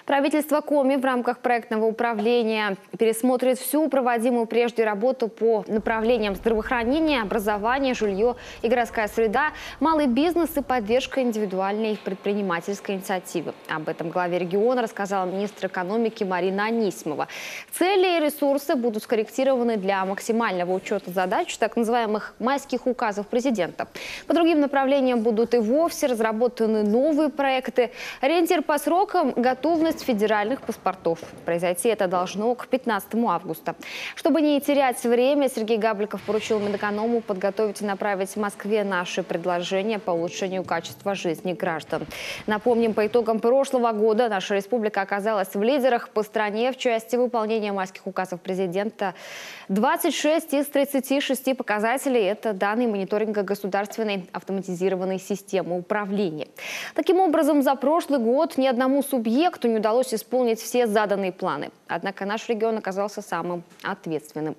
Правительство Коми в рамках проектного управления пересмотрит всю проводимую прежде работу по направлениям здравоохранения, образование, жилье и городская среда, малый бизнес и поддержка индивидуальной предпринимательской инициативы. Об этом главе региона рассказала министр экономики Марина Анисимова. Цели и ресурсы будут скорректированы для максимального учета задач так называемых майских указов президента. По другим направлениям будут и вовсе разработаны новые проекты. Ориентир по срокам – готовность федеральных паспортов. Произойти это должно к 15 августа. Чтобы не терять время, Сергей Габликов поручил Минэконому подготовить и направить в Москве наши предложения по улучшению качества жизни граждан. Напомним, по итогам прошлого года наша республика оказалась в лидерах по стране в части выполнения майских указов президента. 26 из 36 показателей – это данные мониторинга государственной автоматизированной системы управления. Таким образом, за прошлый год ни одному субъекту не удалось исполнить все заданные планы. Однако наш регион оказался самым ответственным.